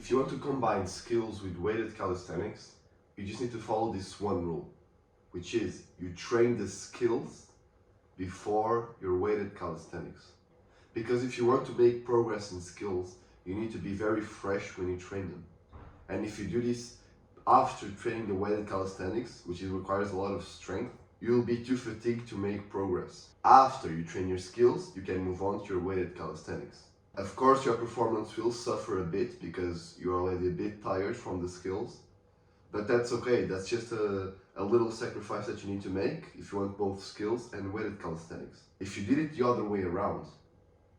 If you want to combine skills with weighted calisthenics, you just need to follow this one rule, which is you train the skills before your weighted calisthenics. Because if you want to make progress in skills, you need to be very fresh when you train them. And if you do this after training the weighted calisthenics, which requires a lot of strength, you'll be too fatigued to make progress. After you train your skills, you can move on to your weighted calisthenics. Of course, your performance will suffer a bit because you're already a bit tired from the skills, but that's okay. That's just a little sacrifice that you need to make if you want both skills and weighted calisthenics. If you did it the other way around,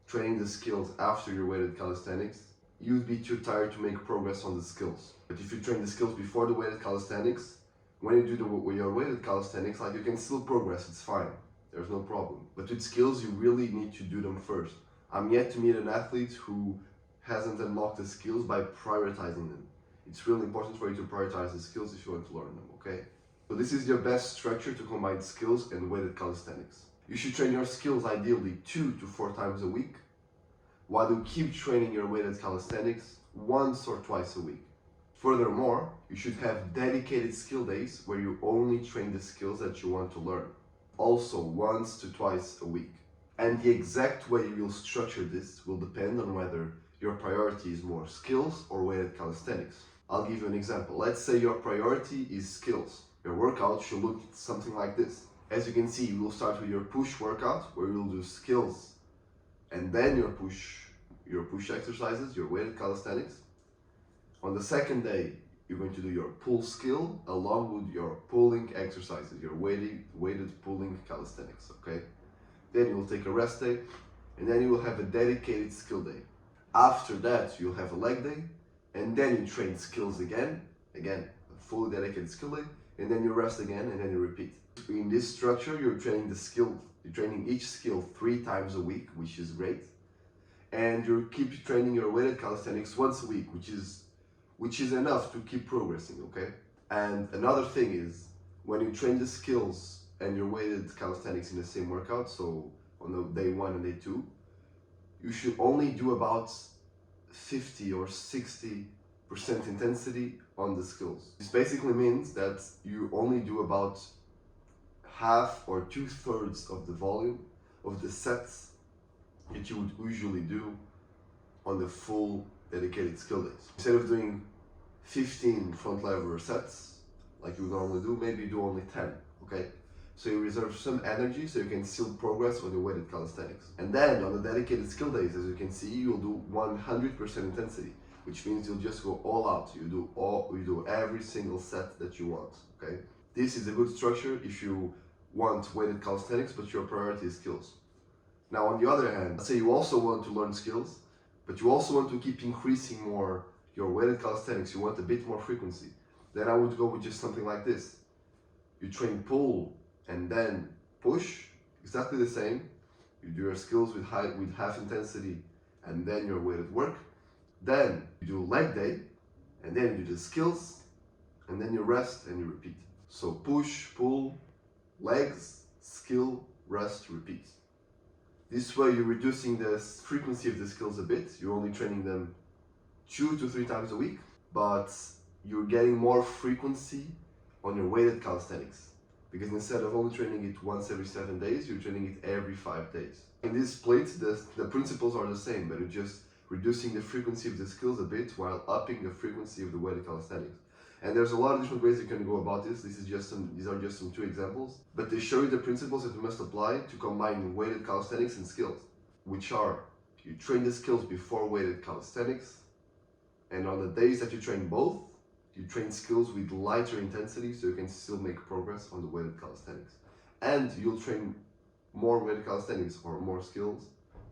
training the skills after your weighted calisthenics, you'd be too tired to make progress on the skills. But if you train the skills before the weighted calisthenics, when you do your weighted calisthenics, like, you can still progress, it's fine. There's no problem. But with skills, you really need to do them first. I'm yet to meet an athlete who hasn't unlocked the skills by prioritizing them. It's really important for you to prioritize the skills if you want to learn them, okay? So this is your best structure to combine skills and weighted calisthenics. You should train your skills ideally 2 to 4 times a week, while you keep training your weighted calisthenics once or twice a week. Furthermore, you should have dedicated skill days where you only train the skills that you want to learn, also once to twice a week. And the exact way you will structure this will depend on whether your priority is more skills or weighted calisthenics. I'll give you an example. Let's say your priority is skills. Your workout should look something like this. As you can see, you will start with your push workout, where you will do skills and then your push exercises, your weighted calisthenics. On the second day, you're going to do your pull skill along with your pulling exercises, your weighted pulling calisthenics, okay? Then you will take a rest day, and then you will have a dedicated skill day. After that, you'll have a leg day, and then you train skills again, a fully dedicated skill day, and then you rest again, and then you repeat. In this structure, you're training each skill 3 times a week, which is great, and you keep training your weighted calisthenics once a week, which is enough to keep progressing, okay? And another thing is, when you train the skills and your weighted calisthenics in the same workout, so on the day 1 and day 2, you should only do about 50 or 60% intensity on the skills. This basically means that you only do about half or 2/3 of the volume of the sets that you would usually do on the full dedicated skill days. Instead of doing 15 front lever sets like you would normally do, maybe you do only 10, okay? So you reserve some energy so you can still progress on your weighted calisthenics. And then on the dedicated skill days, as you can see, you'll do 100% intensity, which means you'll just go all out. You do every single set that you want, okay? This is a good structure if you want weighted calisthenics, but your priority is skills. Now, on the other hand, let's say you also want to learn skills, but you also want to keep increasing more your weighted calisthenics, you want a bit more frequency, then I would go with just something like this. You train pull and then push, exactly the same. You do your skills with half intensity and then your weighted work. Then you do leg day, and then you do the skills, and then you rest and you repeat. So push, pull, legs, skill, rest, repeat. This way you're reducing the frequency of the skills a bit. You're only training them 2 to 3 times a week, but you're getting more frequency on your weighted calisthenics. Because instead of only training it once every 7 days, you're training it every 5 days. In this split, the principles are the same, but you're just reducing the frequency of the skills a bit while upping the frequency of the weighted calisthenics. And there's a lot of different ways you can go about this. These are just some 2 examples, but they show you the principles that you must apply to combine weighted calisthenics and skills, which are: you train the skills before weighted calisthenics, and on the days that you train both, you train skills with lighter intensity so you can still make progress on the weighted calisthenics. And you'll train more weighted calisthenics or more skills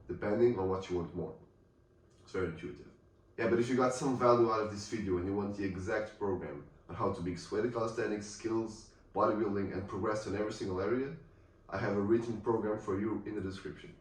depending on what you want more. It's very intuitive. Yeah, but if you got some value out of this video and you want the exact program on how to mix weighted calisthenics, skills, bodybuilding, and progress in every single area, I have a written program for you in the description.